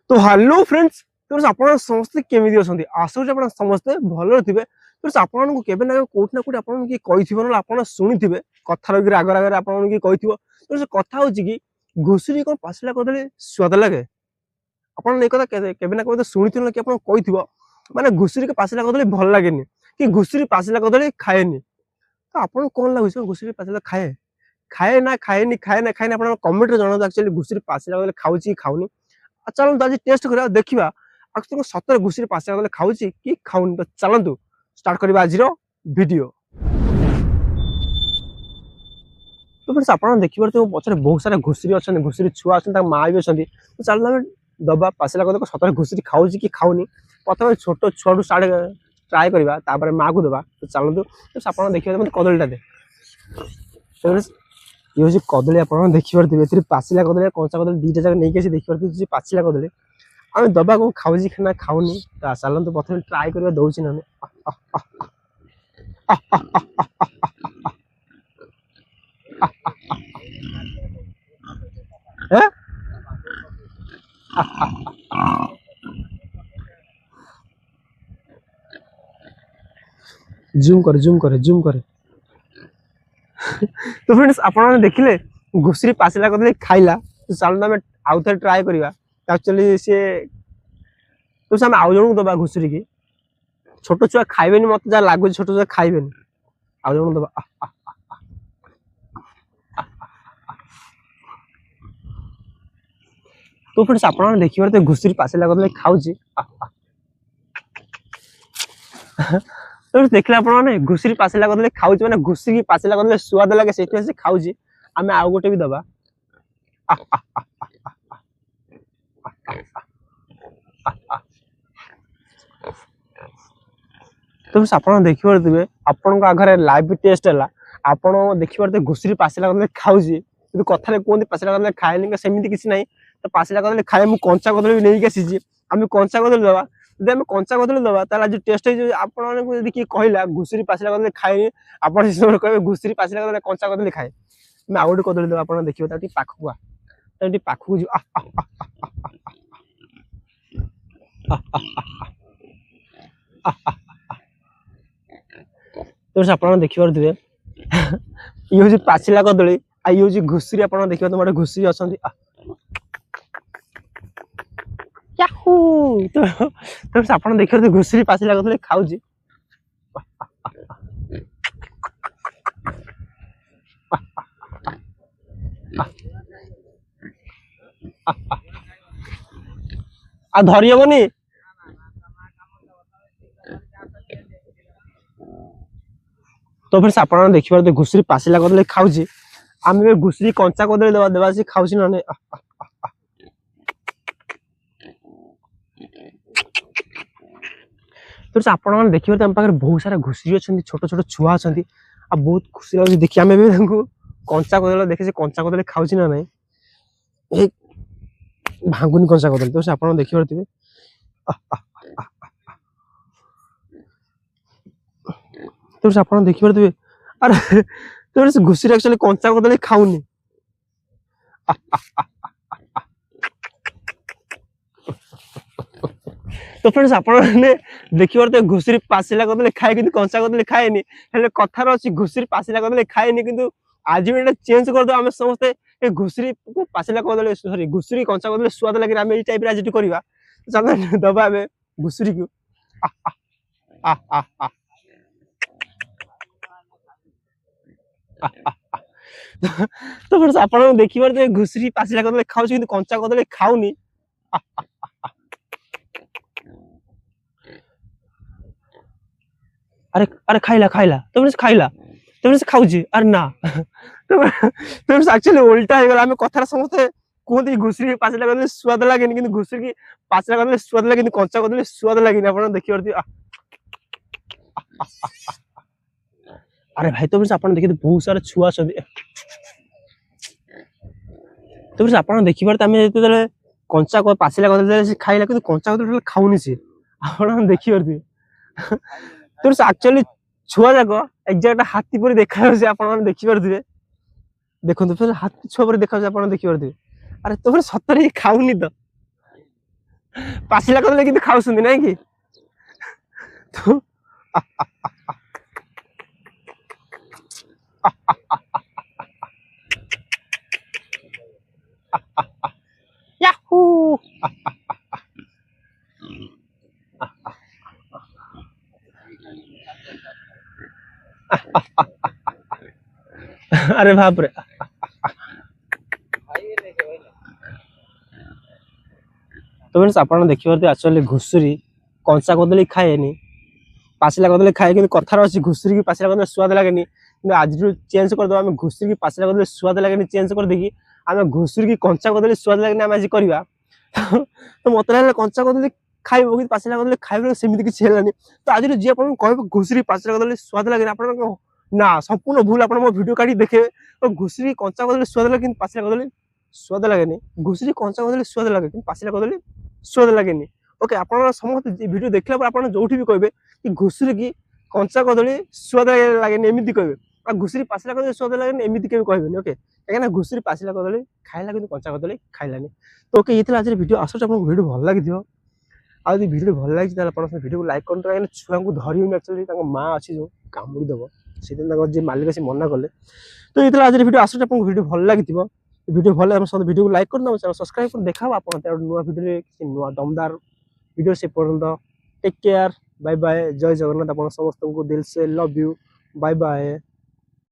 तो hello friends तो आपण समस्त केमिति अछंती आशा करूँ आपण समस्त भलो थिबे। तो आपण को केबे ना कोठ ना कोठ आपण की कहिथिबो न आपण सुनिथिबे कथार कि रागर रागर आपण की कहिथिबो। तो से कथा होची कि घुसरी को पासला कदले स्वाद लागे। आपण नै कथा केबे ना केबे सुनिथिबो कि आपण कहिथिबो माने घुसरी के पासला कदले भल लागेनी कि घुसरी पासला कदले खाएनी। तो आपण कोन लागुछ घुसरी पासला खाए खाए ना खाएनी खाए ना खाएनी आपण कमेंट रे जणाव एक्चुअली घुसरी पासला कदले खाउची खाउनी। चलନ୍ତୁ आज टेस्ट करिया देखिबा आक्चुअली सତରେ घुसरी पासला कदले खाउची कि खाउनी। तो चलନ୍ତୁ स्टार्ट करबा आजिर वीडियो। तो फ्रेंड्स आपण देखिबार तो पछरे बहुत सारा घुसरी अछन घुसरी छुआ अछन ता मां भी अछन। तो चलना हम दबा पासला कदले सତରେ घुसरी खाउची कि खाउनी प्रथम छोटो छुआडू स्टार्ट ट्राई करबा तापर मां को दबा। तो चलନ୍ତୁ तो आपण देखिबा मते कदलीटा दे। तो फ्रेंड्स ये होची कदली आपण देखिबार दिबे एथि पासला कदली कंचा कदली दीटा जग नै केसी देखिबार दिबे पासला कदली आमे दबा को खाउजी खाना खाउनी। तो चलନ୍ତୁ प्रथम ट्राई करबा दउची न हैं जूम करे जूम करे जूम करे। तो फ्रेंड्स आपण देखिले घुसरी पासला कदली खाइला। तो चलना हम आउ थे ट्राई करबा एक्चुअली से तो हम आउ जण दबा घुसरी की छोट छुआ खाइबेनी मत जा लागु छोट छुआ खाइबेनी आउ जण दबा। तो फ्रेंड्स आपण देखिबार तो घुसरी पासला कदली खाउची। तो देखला आपण माने घुसरी पासला कदली खाउची माने घुसरी पासला कदली स्वाद लागे सेति से खाउची। आमे आउ गोटे भी दबा। तो आपण देखिबार दिबे आपण को आघरे लाइव टेस्ट हला आपण देखिबार तो घुसरी पासला कदली खाउची किंतु कथारे कोंती पासला कदली खाएनी के सेमिति किछि नै। तो पासला कदली खाए मु कंचा कदली भी नै के सिजी आमे कंचा कदली दबा। यदि आमे कंचा कदली दबा ताला जो टेस्ट है आपण माने को यदि की कहिला घुसरी पासला कदली खाएनी आपण से कहबे घुसरी पासला कदली कंचा कदली खाए। मैं आउ गोटे कदली दबा आपण देखिबो ताटी पाखुआ ताटी पाखु जो तो आपण देखिबार दिबे ये होची पासला कदली आ ये होची घुसरी आपण देखिबो तो माटे घुसरी अछंती। याहू तो आपण देखिबो तो घुसरी पासला कदली खाउची। आ धरि हेबनी तो फिर आपण देखिबार तो घुसरी पासला कदली खाउची आमे घुसरी कंचा कदली दबा देबा से खाउची न। तो आपण देखिबार हम पाखर बहुत सारा घुसरी अछंती छोट छोट छुआ अछंती आ बहुत खुशी लागै देखि आमे भी हमको कंचा कदली देखि से कंचा कदली खाउची न नै ए भांगुनी कंचा कदली। तो आपण देखिबार दिबे तो आपण देखिबार दिबे अरे तो घुसरी एक्चुअली कंचा कदली खाउनी। तो फ्रेंड्स आपण ने देखिबार तो घुसरी पासला कदली खाए किंतु कंचा कदली खाएनी हेले कथार अछि घुसरी पासला कदली खाएनी किंतु आज भी चेंज कर दो आमे समस्त ए घुसरी को पासला कदली सॉरी घुसरी कंचा कदली स्वाद लागे आमे ई टाइप रे आज करबा। चल दबा बे घुसरी को तो फ्रेंड्स आपण देखिबार तो घुसरी पासला कदली खाउछ किंतु कंचा कदली खाउनी। अरे अरे खाइला खाइला तो फ्रेंड्स खाइला तो फ्रेंड्स खाउची अरे ना तो फ्रेंड्स एक्चुअली उल्टा हो गला आमे कथार समस्त कोंती घुसरी पासला कदली स्वाद लागेनी किंतु घुसरी की पासला कदली स्वाद लागे किंतु कंचा कदली स्वाद लागेनी आपण देखिबार दियो। अरे भाई तो फ्रेंड्स आपण देखि बहुत सारा छुआ छथि तो फ्रेंड्स आपण देखिबार तमे जेते कंचा को पासला कदली खाइला किंतु कंचा कदली खाउनी से आपण देखिबार दियो। तो एक्चुअली छुआ जाको एग्जैक्ट हाथी परी देखा से आपण देखिबार दिबे देखो तो हाथी छुआ परी देखा से आपण देखिबार दिबे। अरे तो फिर सतरे खाउनी तो ପାଚିଲା କଦଳୀ କିନ୍ତୁ ଖାଉଛନ୍ତି ନାଇଁ କି? ତ याहू अरे बाप रे तो फ्रेंड्स आपण देखिए एक्चुअली घुसुरी कंचा कदली खाएनी पाचिला कदली खाए कि कथार अच्छी घुसुरी की पाचिला कदली स्वाद लगे आज चेंज करदे आम घुसुरी की पाचिला कदली स्वाद लगे चेंज कर देकी आम घुसुरी की कंचा कदली स्वाद लगे आम आज करवा तो मत लगे कंचा कदली खाइब कि पाचिला कदली खाइब सेमती किसी है तो आज जी आप कह घुसुरी पाचिला कदली स्वाद लगे आप ना संपूर्ण भूल आप वीडियो काटी देखे तो घुसुरी कंचा कदली स्वाद लगे पाचिला कदली स्वाद लगे घुसुरी कंचा कदली स्वाद लगे पाचिला कदली स्वाद लगे ओके आप समस्त वीडियो देखला पर आप जो भी कहे कि घुसुरी की कंचा कदली स्वाद लगे एमती कहे घुसुरी पाचिला कदली स्वाद लगे एमती के कहबे ओके कहीं घुसुरी पाचिला कदली खाइला कि कंचा कदली खाइलानी तो ओके ये आज वीडियो आस वीडियो भल लगी आदि वीडियो भल लगी वीडियो को लाइक कर छुआ को धरी एक्चुअली माँ अच्छी जो कामुड़ी देव से मालिक से मना कले तो ये आज वीडियो आस वीडियो भल लगी वीडियो भल वीडियो को लाइक कर चैनल सब्सक्राइब कर देखा आप नुआ वीडियो नुआ दमदार वीडियो से पर्यंत टेक केयर बाय बाय जय जगन्नाथ आप समस्त को दिल से लव यू बाय बाय।